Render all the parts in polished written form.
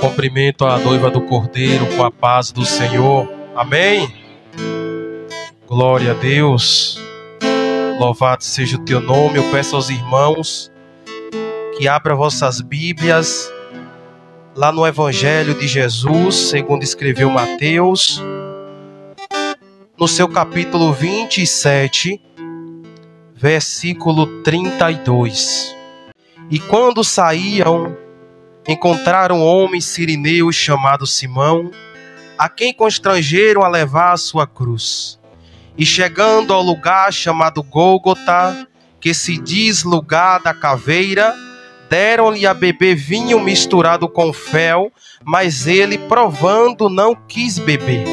Cumprimento a noiva do Cordeiro com a paz do Senhor. Amém? Glória a Deus. Louvado seja o teu nome. Eu peço aos irmãos que abram vossas Bíblias lá no Evangelho de Jesus, segundo escreveu Mateus, no seu capítulo 27, versículo 32. E quando saíam, encontraram um homem sirineu chamado Simão, a quem constrangeram a levar a sua cruz. E chegando ao lugar chamado Gólgota, que se diz lugar da caveira, deram-lhe a beber vinho misturado com fel, mas ele, provando, não quis beber.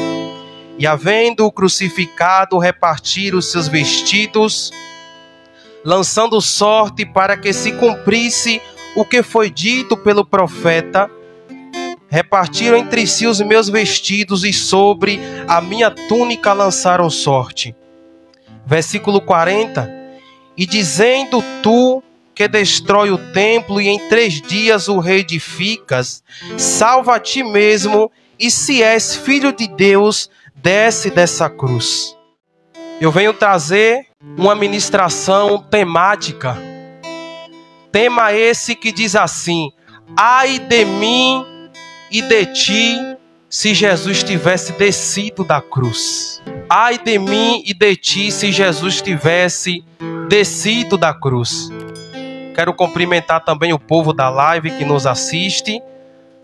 E havendo-o crucificado, repartiram os seus vestidos, lançando sorte para que se cumprisse o que foi dito pelo profeta: repartiram entre si os meus vestidos e sobre a minha túnica lançaram sorte. Versículo 40. E dizendo tu que destrói o templo e em 3 dias o reedificas, salva a ti mesmo, e se és filho de Deus, desce dessa cruz. Eu venho trazer uma ministração temática. Tema esse que diz assim: ai de mim e de ti, se Jesus tivesse descido da cruz. Ai de mim e de ti, se Jesus tivesse descido da cruz. Quero cumprimentar também o povo da live que nos assiste.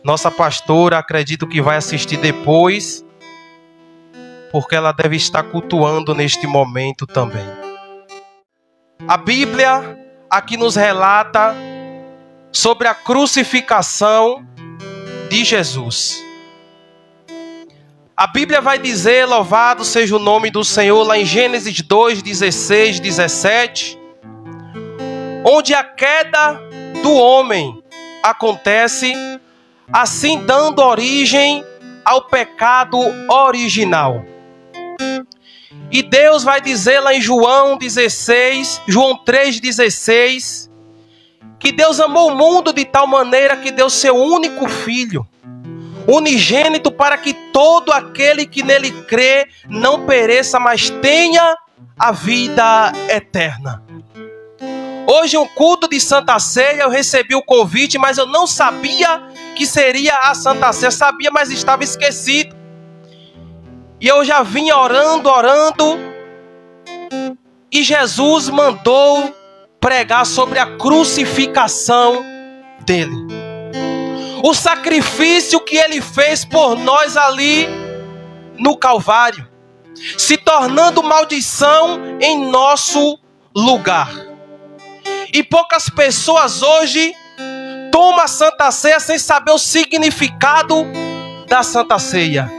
Nossa pastora, acredito que vai assistir depois, porque ela deve estar cultuando neste momento também. A Bíblia aqui nos relata sobre a crucificação de Jesus. A Bíblia vai dizer, louvado seja o nome do Senhor, lá em Gênesis 2, 16, 17, onde a queda do homem acontece, assim dando origem ao pecado original. E Deus vai dizer lá em João 3,16, que Deus amou o mundo de tal maneira que deu seu único filho, unigênito, para que todo aquele que nele crê não pereça, mas tenha a vida eterna. Hoje, um culto de Santa Ceia, eu recebi o convite, mas eu não sabia que seria a Santa Ceia. Sabia, mas estava esquecido. E eu já vinha orando, e Jesus mandou pregar sobre a crucificação dele. O sacrifício que ele fez por nós ali no Calvário, se tornando maldição em nosso lugar. E poucas pessoas hoje tomam a Santa Ceia sem saber o significado da Santa Ceia.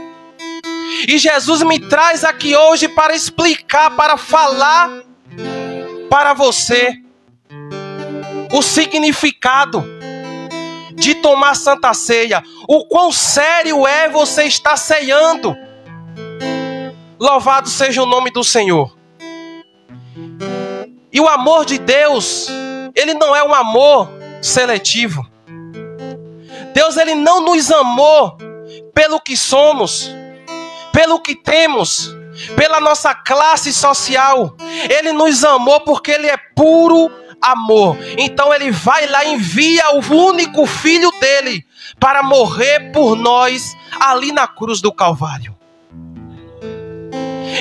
E Jesus me traz aqui hoje para explicar, para falar para você o significado de tomar Santa Ceia. O quão sério é você estar ceando. Louvado seja o nome do Senhor. E o amor de Deus, ele não é um amor seletivo. Deus, ele não nos amou pelo que somos, pelo que temos, pela nossa classe social. Ele nos amou porque ele é puro amor. Então ele vai lá e envia o único filho dele para morrer por nós ali na cruz do Calvário.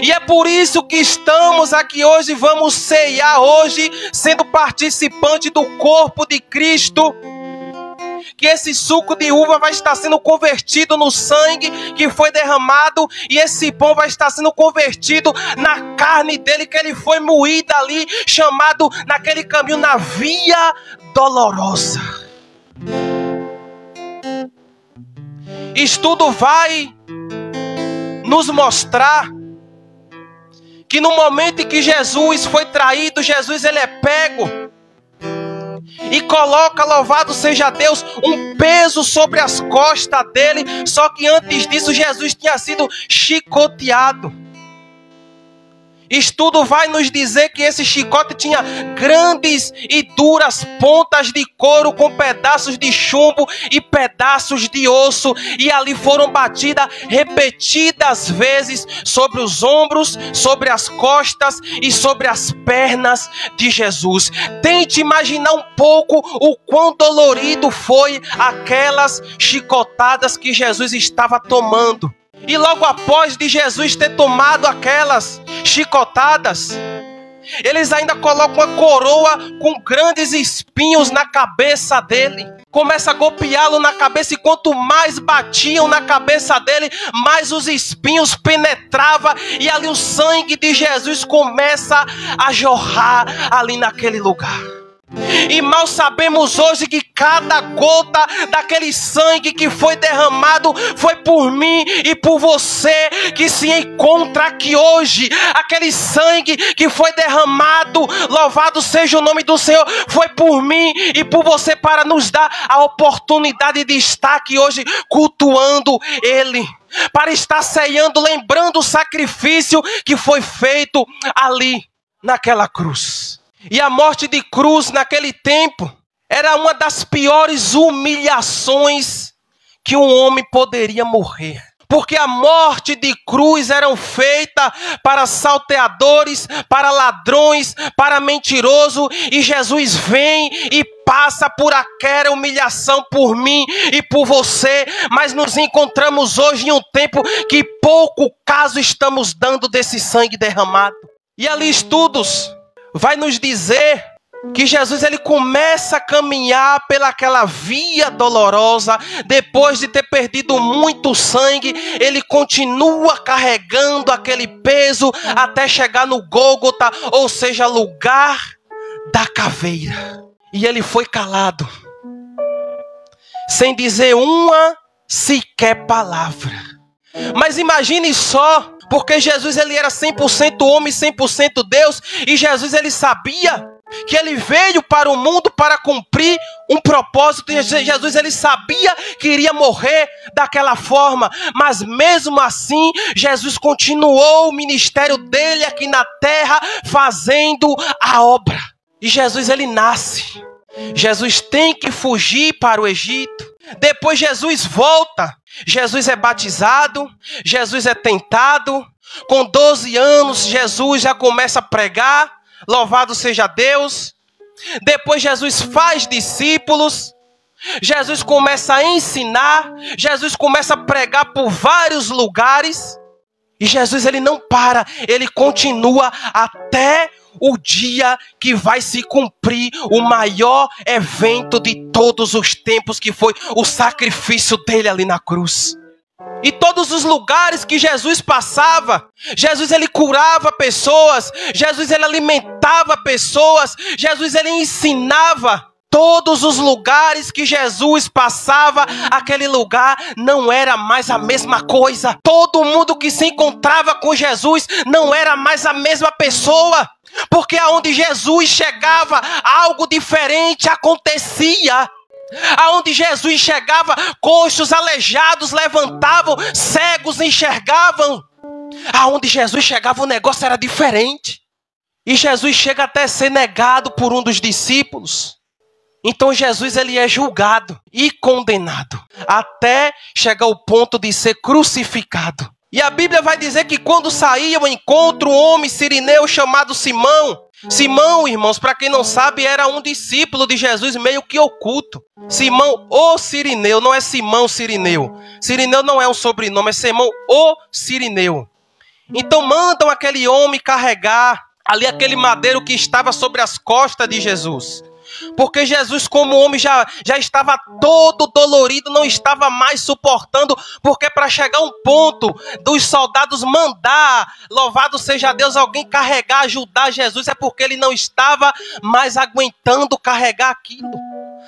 E é por isso que estamos aqui hoje, vamos ceiar hoje, sendo participante do corpo de Cristo. Que esse suco de uva vai estar sendo convertido no sangue que foi derramado, e esse pão vai estar sendo convertido na carne dele, que ele foi moído ali, chamado naquele caminho, na via dolorosa. Estudo vai nos mostrar que no momento em que Jesus foi traído, Jesus ele é pego e coloca, louvado seja Deus, um peso sobre as costas dele. Só que antes disso Jesus tinha sido chicoteado. Estudo vai nos dizer que esse chicote tinha grandes e duras pontas de couro com pedaços de chumbo e pedaços de osso, e ali foram batidas repetidas vezes sobre os ombros, sobre as costas e sobre as pernas de Jesus. Tente imaginar um pouco o quão dolorido foi aquelas chicotadas que Jesus estava tomando. E logo após de Jesus ter tomado aquelas chicotadas, eles ainda colocam uma coroa com grandes espinhos na cabeça dele. Começa a golpeá-lo na cabeça, e quanto mais batiam na cabeça dele, mais os espinhos penetravam, e ali o sangue de Jesus começa a jorrar ali naquele lugar. E mal sabemos hoje que cada gota daquele sangue que foi derramado foi por mim e por você que se encontra aqui hoje. Aquele sangue que foi derramado, louvado seja o nome do Senhor, foi por mim e por você, para nos dar a oportunidade de estar aqui hoje cultuando Ele, para estar ceando, lembrando o sacrifício que foi feito ali naquela cruz. E a morte de cruz naquele tempo era uma das piores humilhações que um homem poderia morrer. Porque a morte de cruz era feita para salteadores, para ladrões, para mentiroso. E Jesus vem e passa por aquela humilhação por mim e por você. Mas nos encontramos hoje em um tempo que pouco caso estamos dando desse sangue derramado. E ali estudos vai nos dizer que Jesus ele começa a caminhar pelaquela via dolorosa. Depois de ter perdido muito sangue, ele continua carregando aquele peso até chegar no Gólgota, ou seja, lugar da caveira. E ele foi calado, sem dizer uma sequer palavra. Mas imagine só, porque Jesus ele era 100% homem, 100% Deus, e Jesus ele sabia que ele veio para o mundo para cumprir um propósito. E Jesus ele sabia que iria morrer daquela forma, mas mesmo assim Jesus continuou o ministério dele aqui na terra, fazendo a obra. E Jesus ele nasce, Jesus tem que fugir para o Egito. Depois Jesus volta, Jesus é batizado, Jesus é tentado. Com 12 anos Jesus já começa a pregar, louvado seja Deus. Depois Jesus faz discípulos, Jesus começa a ensinar, Jesus começa a pregar por vários lugares. E Jesus ele não para, ele continua até o dia que vai se cumprir o maior evento de todos os tempos, que foi o sacrifício dele ali na cruz. E todos os lugares que Jesus passava, Jesus ele curava pessoas, Jesus ele alimentava pessoas, Jesus ele ensinava. Todos os lugares que Jesus passava, aquele lugar não era mais a mesma coisa. Todo mundo que se encontrava com Jesus não era mais a mesma pessoa. Porque aonde Jesus chegava, algo diferente acontecia. Aonde Jesus chegava, coxos, aleijados levantavam, cegos enxergavam. Aonde Jesus chegava, o negócio era diferente. E Jesus chega até a ser negado por um dos discípulos. Então Jesus ele é julgado e condenado, até chegar ao ponto de ser crucificado. E a Bíblia vai dizer que quando saía ao encontro um homem sirineu chamado Simão. Simão, irmãos, para quem não sabe, era um discípulo de Jesus meio que oculto. Simão o Sirineu, não é Simão Sirineu. Sirineu não é um sobrenome, é Simão o Sirineu. Então mandam aquele homem carregar ali aquele madeiro que estava sobre as costas de Jesus. Porque Jesus, como homem, já estava todo dolorido, não estava mais suportando. Porque para chegar a um ponto dos soldados mandar, louvado seja Deus, alguém carregar, ajudar Jesus, é porque ele não estava mais aguentando carregar aquilo.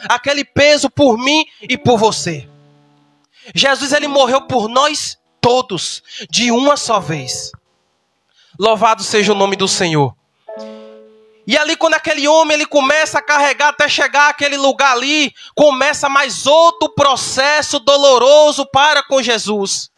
Aquele peso por mim e por você. Jesus ele morreu por nós todos, de uma só vez. Louvado seja o nome do Senhor. E ali quando aquele homem ele começa a carregar até chegar àquele lugar ali, começa mais outro processo doloroso para com Jesus.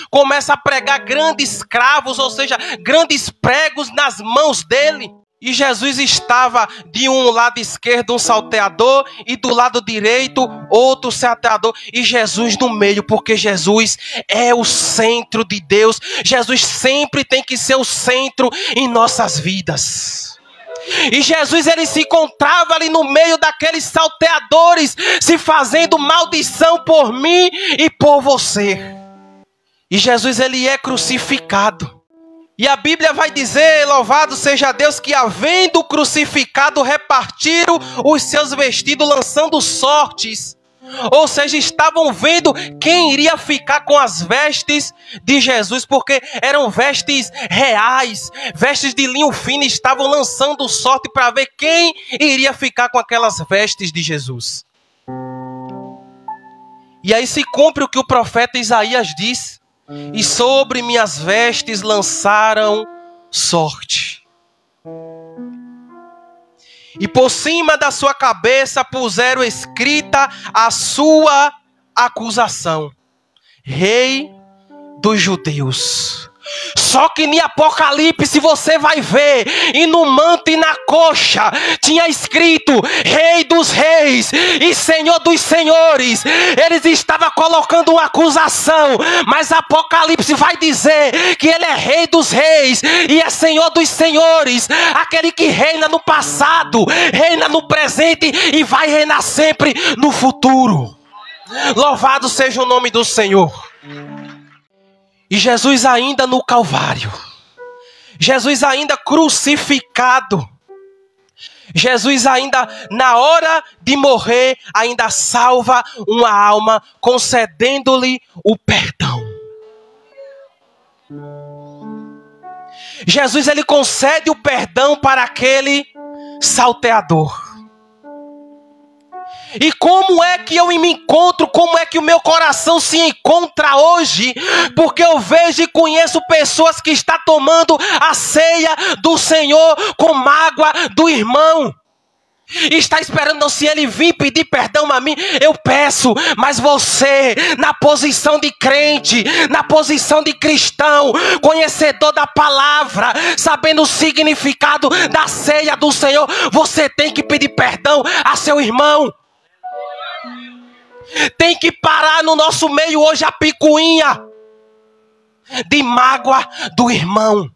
começa a pregar grandes cravos, ou seja, grandes pregos nas mãos dele. E Jesus estava de um lado esquerdo, um salteador, e do lado direito, outro salteador, e Jesus no meio, porque Jesus é o centro de Deus. Jesus sempre tem que ser o centro em nossas vidas. E Jesus, ele se encontrava ali no meio daqueles salteadores, se fazendo maldição por mim e por você. E Jesus, ele é crucificado. E a Bíblia vai dizer, louvado seja Deus, que havendo crucificado, repartiram os seus vestidos, lançando sortes. Ou seja, estavam vendo quem iria ficar com as vestes de Jesus, porque eram vestes reais, vestes de linho fino, estavam lançando sorte para ver quem iria ficar com aquelas vestes de Jesus. E aí se cumpre o que o profeta Isaías diz: e sobre minhas vestes lançaram sorte. E por cima da sua cabeça puseram escrita a sua acusação: Rei dos Judeus. Só que em Apocalipse você vai ver, e no manto e na coxa tinha escrito Rei dos Reis e Senhor dos Senhores. Eles estavam colocando uma acusação, mas Apocalipse vai dizer que ele é Rei dos Reis e é Senhor dos Senhores, aquele que reina no passado, reina no presente e vai reinar sempre no futuro. Louvado seja o nome do Senhor. E Jesus ainda no Calvário, Jesus ainda crucificado, Jesus ainda na hora de morrer, ainda salva uma alma, concedendo-lhe o perdão. Jesus, ele concede o perdão para aquele salteador. E como é que eu me encontro, como é que o meu coração se encontra hoje? Porque eu vejo e conheço pessoas que estão tomando a ceia do Senhor com mágoa do irmão. E está esperando, se ele vir pedir perdão a mim, eu peço. Mas você, na posição de crente, na posição de cristão, conhecedor da palavra, sabendo o significado da ceia do Senhor, você tem que pedir perdão a seu irmão. Tem que parar no nosso meio hoje a picuinha de mágoa do irmão.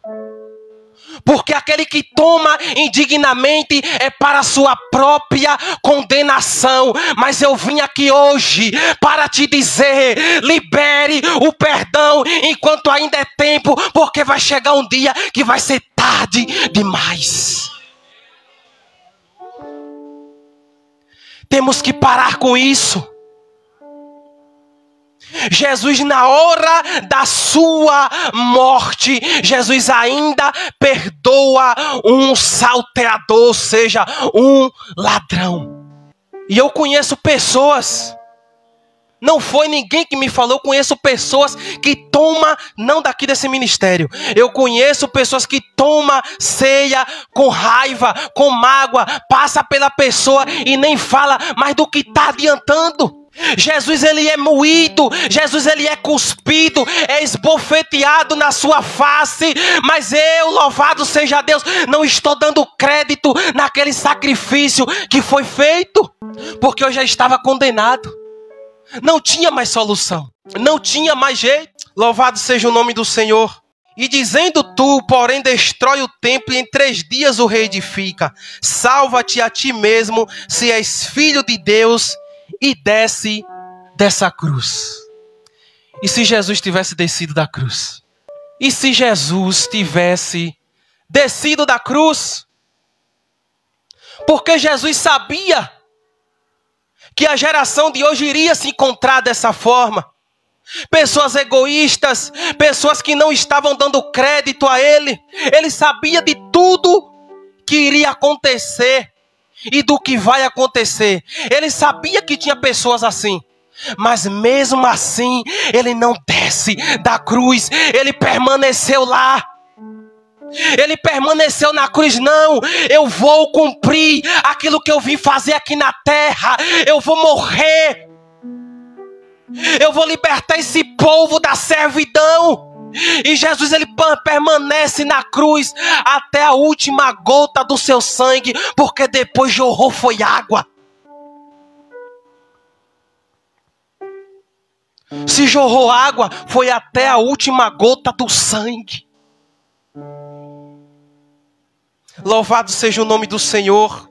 Porque aquele que toma indignamente é para a sua própria condenação. Mas eu vim aqui hoje para te dizer: libere o perdão enquanto ainda é tempo, porque vai chegar um dia que vai ser tarde demais. Temos que parar com isso. Jesus, na hora da sua morte, Jesus ainda perdoa um salteador, ou seja, um ladrão. E eu conheço pessoas, não foi ninguém que me falou, eu conheço pessoas que tomam, não daqui desse ministério, eu conheço pessoas que tomam ceia com raiva, com mágoa, passa pela pessoa e nem fala mais do que está adiantando. Jesus, ele é moído, Jesus, ele é cuspido, é esbofeteado na sua face, mas eu, louvado seja Deus, não estou dando crédito naquele sacrifício que foi feito, porque eu já estava condenado, não tinha mais solução, não tinha mais jeito. Louvado seja o nome do Senhor. E dizendo tu, porém, destrói o templo e em 3 dias o reedifica. Salva-te a ti mesmo, se és filho de Deus, e desce dessa cruz. E se Jesus tivesse descido da cruz? E se Jesus tivesse descido da cruz? Porque Jesus sabia que a geração de hoje iria se encontrar dessa forma. Pessoas egoístas, pessoas que não estavam dando crédito a Ele. Ele sabia de tudo que iria acontecer e do que vai acontecer. Ele sabia que tinha pessoas assim, mas mesmo assim ele não desce da cruz. Ele permaneceu lá, ele permaneceu na cruz. Não, eu vou cumprir aquilo que eu vim fazer aqui na terra, eu vou morrer, Eu vou libertar esse povo da servidão. E Jesus, ele permanece na cruz até a última gota do seu sangue, porque depois jorrou foi água. Se jorrou água, foi até a última gota do sangue. Louvado seja o nome do Senhor.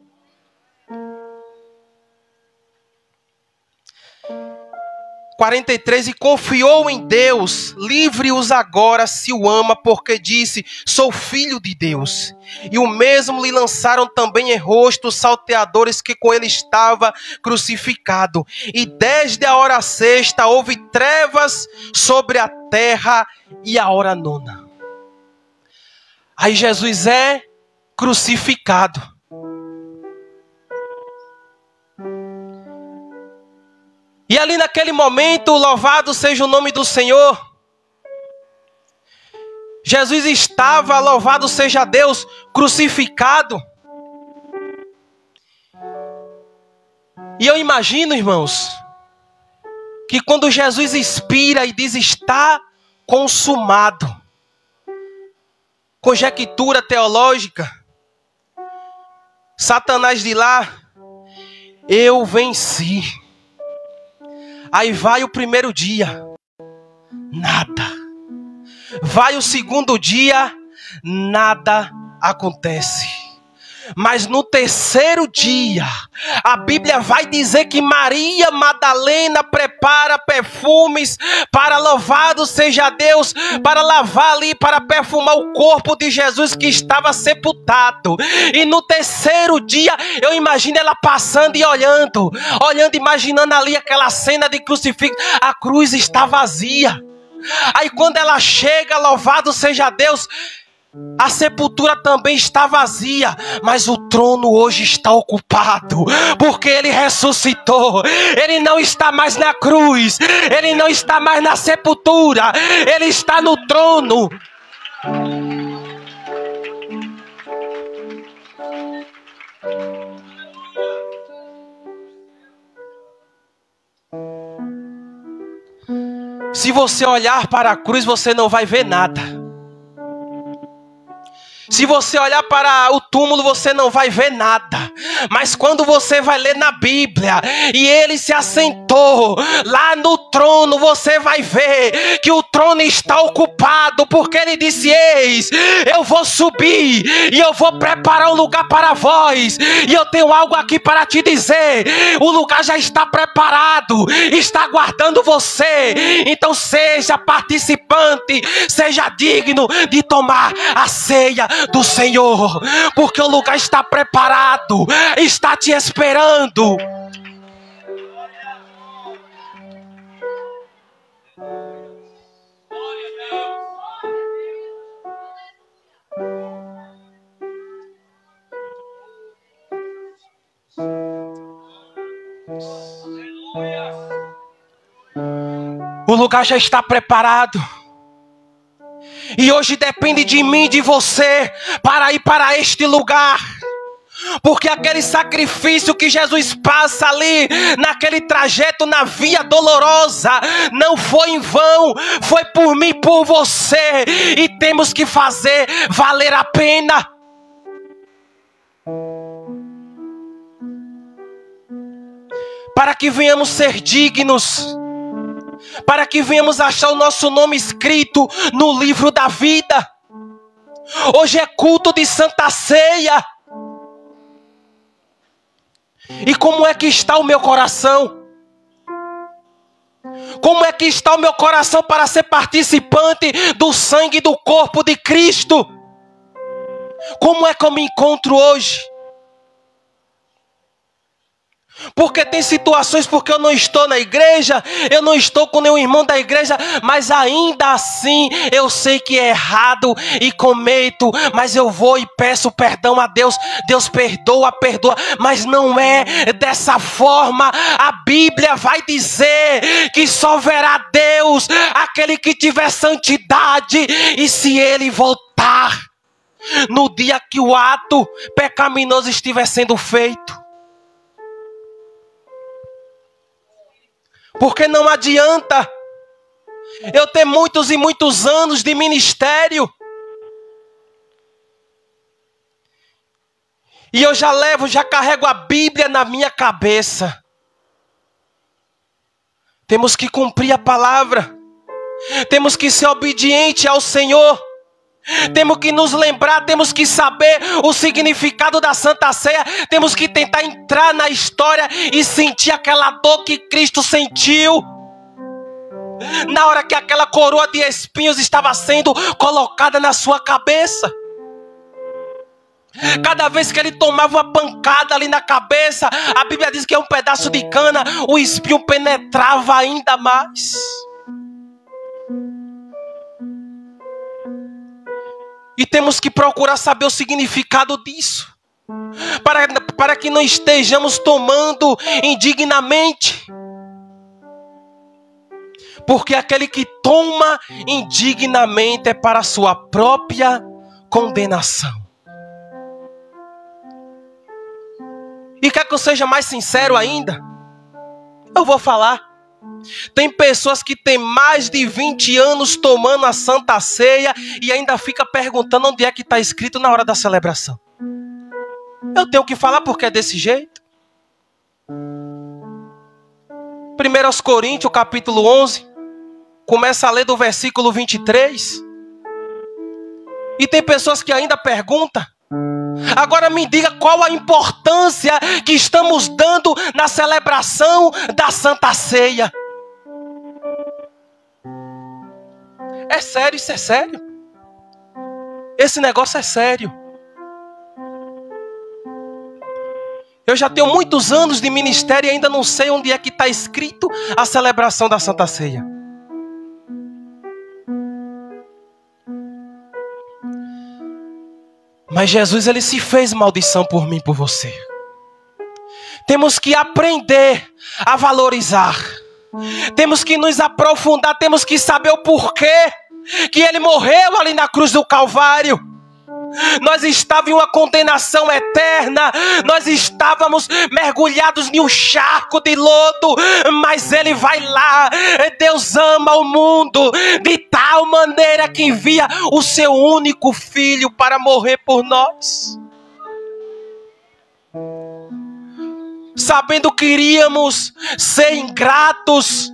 43, e confiou em Deus, livre-os agora se o ama, porque disse, sou filho de Deus. E o mesmo lhe lançaram também em rosto os salteadores que com ele estava crucificado. E desde a hora sexta houve trevas sobre a terra e a hora nona. Aí Jesus é crucificado. E ali naquele momento, louvado seja o nome do Senhor, Jesus estava, louvado seja Deus, crucificado. E eu imagino, irmãos, que quando Jesus expira e diz está consumado, conjectura teológica, Satanás de lá, eu venci. Aí vai o primeiro dia, nada. Vai o segundo dia, nada acontece. Mas no terceiro dia, a Bíblia vai dizer que Maria Madalena prepara perfumes para, louvado seja Deus, para lavar ali, para perfumar o corpo de Jesus que estava sepultado. E no terceiro dia, eu imagino ela passando e olhando, imaginando ali aquela cena de crucifixo. A cruz está vazia. Aí quando ela chega, louvado seja Deus, a sepultura também está vazia, mas o trono hoje está ocupado, porque ele ressuscitou. Ele não está mais na cruz, ele não está mais na sepultura, ele está no trono. Se você olhar para a cruz, você não vai ver nada. Se você olhar para o túmulo, você não vai ver nada. Mas quando você vai ler na Bíblia, e ele se assentou lá no trono, você vai ver que o trono está ocupado, porque ele disse, eis, eu vou subir, e eu vou preparar um lugar para vós, e eu tenho algo aqui para te dizer, o lugar já está preparado, está aguardando você, então seja participante, seja digno de tomar a ceia do Senhor, porque o lugar está preparado, está te esperando. O lugar já está preparado. E hoje depende de mim, de você, para ir para este lugar. Porque aquele sacrifício que Jesus passa ali, naquele trajeto na via dolorosa, não foi em vão, foi por mim e por você. E temos que fazer valer a pena. Para que venhamos ser dignos, para que venhamos achar o nosso nome escrito no livro da vida. Hoje é culto de Santa Ceia. E como é que está o meu coração? Como é que está o meu coração para ser participante do sangue do corpo de Cristo? Como é que eu me encontro hoje? Porque tem situações porque eu não estou na igreja, eu não estou com nenhum irmão da igreja, mas ainda assim eu sei que é errado e cometo, mas eu vou e peço perdão a Deus. Deus perdoa, mas não é dessa forma. A Bíblia vai dizer que só verá Deus aquele que tiver santidade, e se ele voltar no dia que o ato pecaminoso estiver sendo feito. Porque não adianta eu ter muitos e muitos anos de ministério e eu já carrego a Bíblia na minha cabeça. Temos que cumprir a palavra. Temos que ser obediente ao Senhor. Temos que nos lembrar, temos que saber o significado da Santa Ceia. Temos que tentar entrar na história e sentir aquela dor que Cristo sentiu na hora que aquela coroa de espinhos estava sendo colocada na sua cabeça. Cada vez que ele tomava uma pancada ali na cabeça, a Bíblia diz que é um pedaço de cana, o espinho penetrava ainda mais. E temos que procurar saber o significado disso, para que não estejamos tomando indignamente. Porque aquele que toma indignamente é para a sua própria condenação. E quer que eu seja mais sincero ainda? Eu vou falar. Tem pessoas que têm mais de 20 anos tomando a Santa Ceia e ainda fica perguntando onde é que está escrito na hora da celebração. Eu tenho que falar porque é desse jeito. 1 Coríntios, capítulo 11, começa a ler do versículo 23. E tem pessoas que ainda perguntam. Agora me diga qual a importância que estamos dando na celebração da Santa Ceia. É sério, isso é sério. Esse negócio é sério. Eu já tenho muitos anos de ministério e ainda não sei onde é que está escrito a celebração da Santa Ceia. Mas Jesus, ele se fez maldição por mim e por você. Temos que aprender a valorizar. Temos que nos aprofundar, temos que saber o porquê que ele morreu ali na cruz do Calvário. Nós estávamos em uma condenação eterna, nós estávamos mergulhados em um charco de lodo, mas ele vai lá. Deus ama o mundo de tal maneira que envia o seu único filho para morrer por nós. Sabendo que iríamos ser ingratos,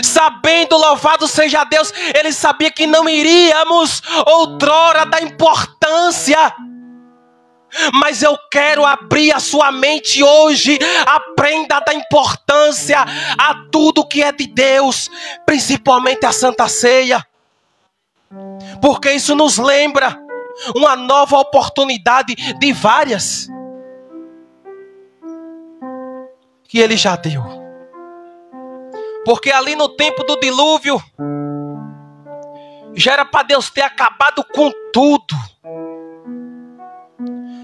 sabendo, louvado seja Deus, ele sabia que não iríamos outrora dar importância. Mas eu quero abrir a sua mente hoje. Aprenda a dar importância a tudo que é de Deus, principalmente a Santa Ceia, porque isso nos lembra uma nova oportunidade de várias que ele já deu. Porque ali no tempo do dilúvio, já era para Deus ter acabado com tudo.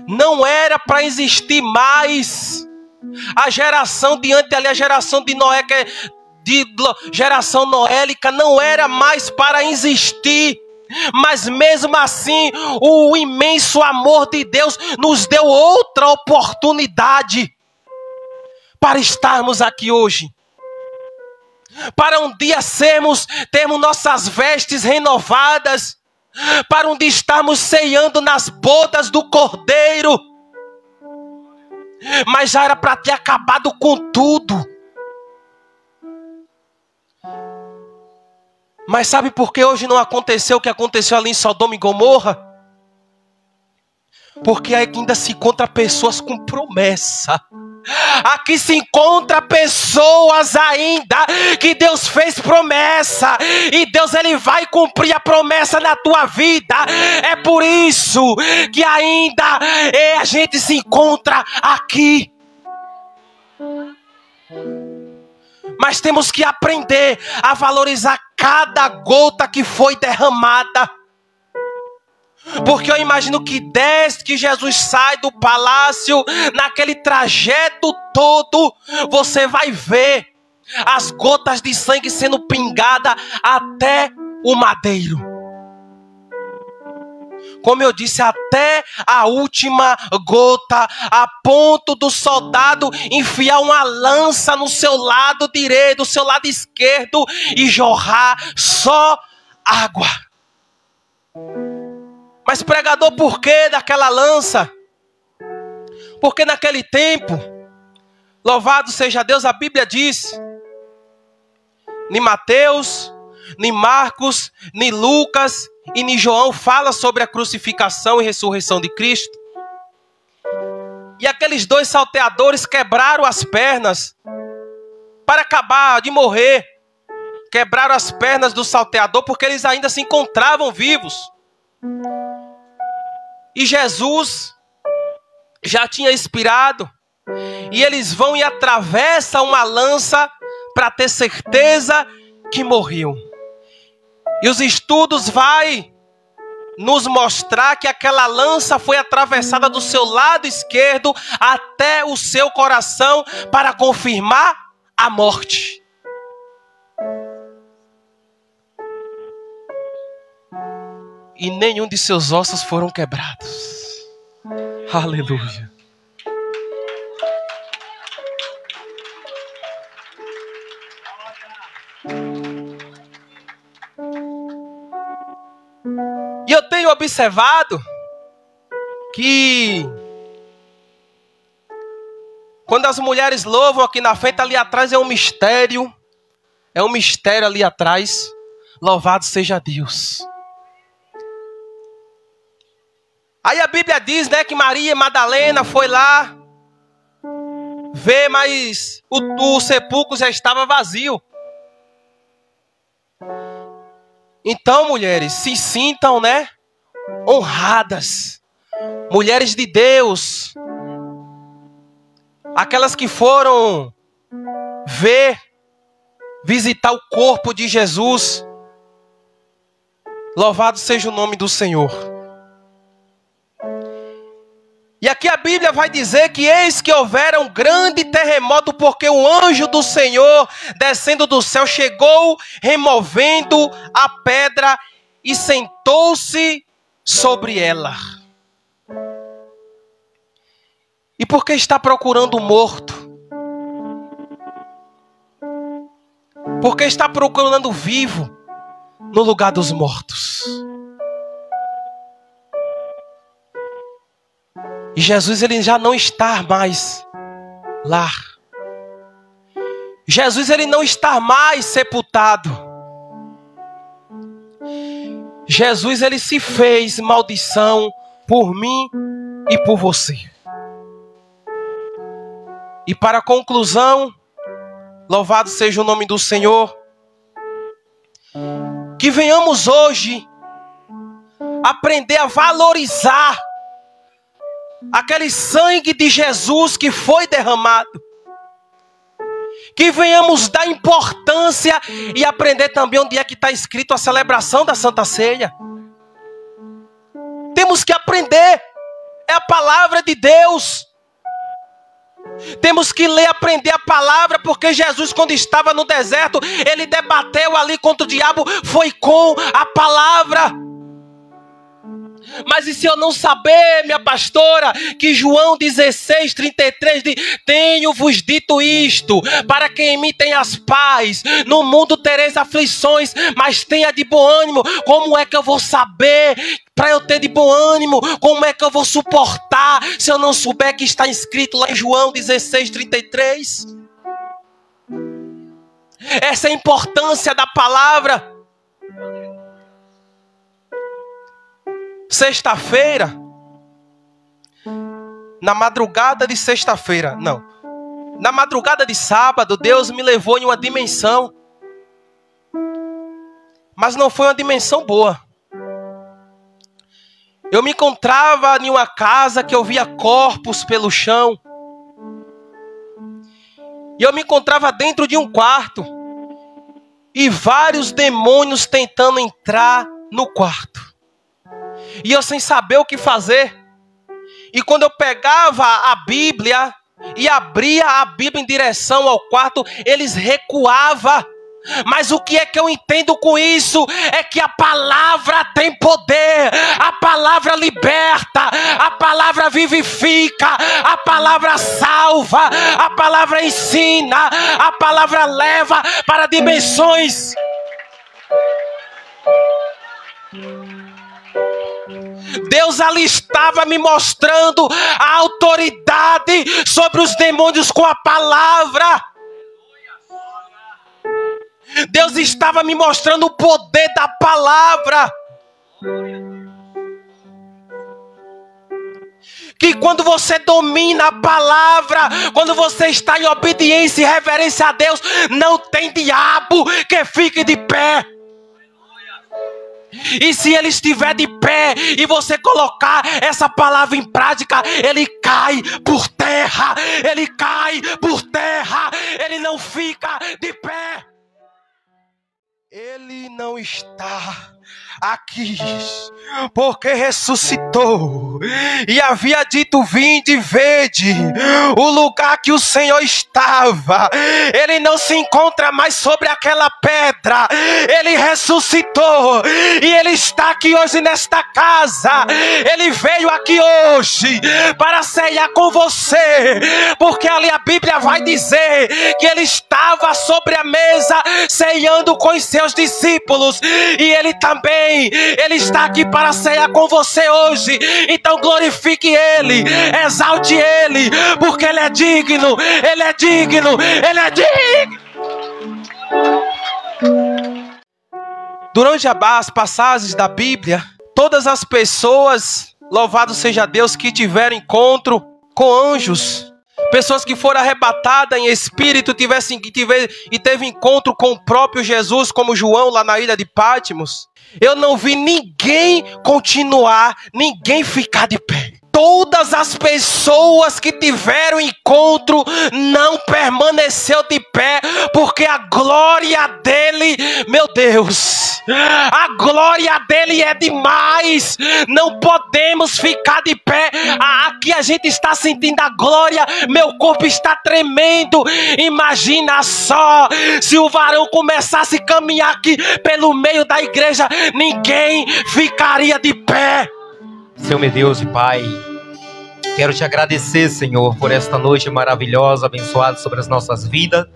Não era para existir mais a geração diante ali, a geração de Noé, que é geração noélica, não era mais para existir. Mas mesmo assim, o imenso amor de Deus nos deu outra oportunidade para estarmos aqui hoje. Para um dia termos nossas vestes renovadas, para um dia estarmos ceando nas bodas do Cordeiro. Mas já era para ter acabado com tudo. Mas sabe por que hoje não aconteceu o que aconteceu ali em Sodoma e Gomorra? Porque ainda se encontra pessoas com promessa. Aqui se encontra pessoas ainda que Deus fez promessa, e Deus, ele vai cumprir a promessa na tua vida. É por isso que ainda a gente se encontra aqui. Mas temos que aprender a valorizar cada gota que foi derramada. Porque eu imagino que desde que Jesus sai do palácio, naquele trajeto todo, você vai ver as gotas de sangue sendo pingadas até o madeiro. como eu disse, até a última gota, a ponto do soldado enfiar uma lança no seu lado direito, no seu lado esquerdo e jorrar só água. Mas pregador, por que daquela lança? Porque naquele tempo, louvado seja Deus, a Bíblia diz, nem Mateus, nem Marcos, nem Lucas e nem João fala sobre a crucificação e ressurreição de Cristo. E aqueles dois salteadores quebraram as pernas para acabar de morrer. Quebraram as pernas do salteador porque eles ainda se encontravam vivos. E Jesus já tinha expirado. E eles vão e atravessam uma lança para ter certeza que morriam. E os estudos vai nos mostrar que aquela lança foi atravessada do seu lado esquerdo até o seu coração para confirmar a morte. E nenhum de seus ossos foram quebrados. Aleluia. E eu tenho observado que quando as mulheres louvam aqui na frente, ali atrás é um mistério. É um mistério ali atrás. Louvado seja Deus. Aí a Bíblia diz, né, que Maria Madalena foi lá ver, mas o sepulcro já estava vazio. Então, mulheres, se sintam, né, honradas. Mulheres de Deus. Aquelas que foram visitar o corpo de Jesus. Louvado seja o nome do Senhor. E aqui a Bíblia vai dizer que eis que houvera um grande terremoto, porque o anjo do Senhor, descendo do céu, chegou removendo a pedra e sentou-se sobre ela. E por que está procurando o morto? Por que está procurando o vivo no lugar dos mortos? E Jesus, ele já não está mais lá. Jesus, ele não está mais sepultado. Jesus, ele se fez maldição por mim e por você. E para a conclusão, louvado seja o nome do Senhor, que venhamos hoje aprender a valorizar aquele sangue de Jesus que foi derramado. Que venhamos dar importância e aprender também onde é que está escrito a celebração da Santa Ceia. Temos que aprender. É a palavra de Deus. Temos que ler, aprender a palavra, porque Jesus, quando estava no deserto, ele debateu ali contra o diabo, foi com a palavra. Mas e se eu não saber, minha pastora, que João 16:33 diz: tenho-vos dito isto, para que em mim tenhas paz, no mundo tereis aflições, mas tenha de bom ânimo. Como é que eu vou saber para eu ter de bom ânimo? Como é que eu vou suportar se eu não souber que está escrito lá em João 16:33? Essa é a importância da palavra. Sexta-feira, na madrugada de sexta-feira, não, na madrugada de sábado, Deus me levou em uma dimensão, mas não foi uma dimensão boa. Eu me encontrava em uma casa que eu via corpos pelo chão, e eu me encontrava dentro de um quarto, e vários demônios tentando entrar no quarto. E eu sem saber o que fazer. E quando eu pegava a Bíblia e abria a Bíblia em direção ao quarto, eles recuavam. Mas o que é que eu entendo com isso? É que a palavra tem poder, a palavra liberta, a palavra vivifica, a palavra salva, a palavra ensina, a palavra leva para dimensões. Deus ali estava me mostrando a autoridade sobre os demônios com a palavra. Deus estava me mostrando o poder da palavra. Que quando você domina a palavra, quando você está em obediência e reverência a Deus, não tem diabo que fique de pé. E se ele estiver de pé e você colocar essa palavra em prática, ele cai por terra. Ele cai por terra. Ele não fica de pé. Ele não está aqui porque ressuscitou e havia dito: vinde e vede o lugar que o Senhor estava. Ele não se encontra mais sobre aquela pedra. Ele ressuscitou e ele está aqui hoje nesta casa. Ele veio aqui hoje para ceiar com você, porque ali a Bíblia vai dizer que ele estava sobre a mesa ceando com os seus discípulos, e ele também, ele está aqui para cear com você hoje. Então glorifique ele, exalte ele, porque ele é digno, ele é digno, ele é digno. Durante as passagens da Bíblia, todas as pessoas, louvado seja Deus, que tiveram encontro com anjos, pessoas que foram arrebatadas em espírito e teve encontro com o próprio Jesus, como João lá na ilha de Patmos, eu não vi ninguém continuar, ninguém ficar de pé. Todas as pessoas que tiveram encontro não permaneceu de pé, porque a glória dele, meu Deus, a glória dele é demais. Não podemos ficar de pé. Aqui a gente está sentindo a glória, meu corpo está tremendo. Imagina só se o varão começasse a caminhar aqui pelo meio da igreja, ninguém ficaria de pé. Senhor meu Deus e Pai, quero te agradecer, Senhor, por esta noite maravilhosa, abençoada sobre as nossas vidas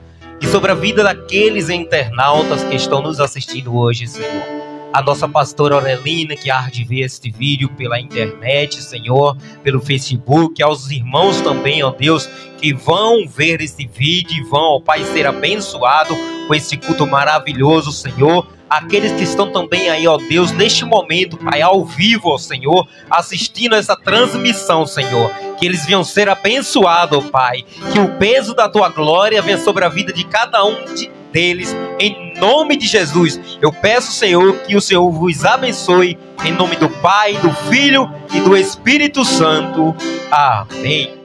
e sobre a vida daqueles internautas que estão nos assistindo hoje, Senhor. A nossa pastora Aurelina, que há de ver este vídeo pela internet, Senhor, pelo Facebook, aos irmãos também, ó Deus, que vão ver este vídeo e vão, ó Pai, ser abençoados com esse culto maravilhoso, Senhor. Aqueles que estão também aí, ó Deus, neste momento, Pai, ao vivo, ó Senhor, assistindo essa transmissão, Senhor, que eles venham ser abençoados, ó Pai, que o peso da Tua glória venha sobre a vida de cada um deles, em nome de Jesus. Eu peço, Senhor, que o Senhor vos abençoe, em nome do Pai, do Filho e do Espírito Santo. Amém.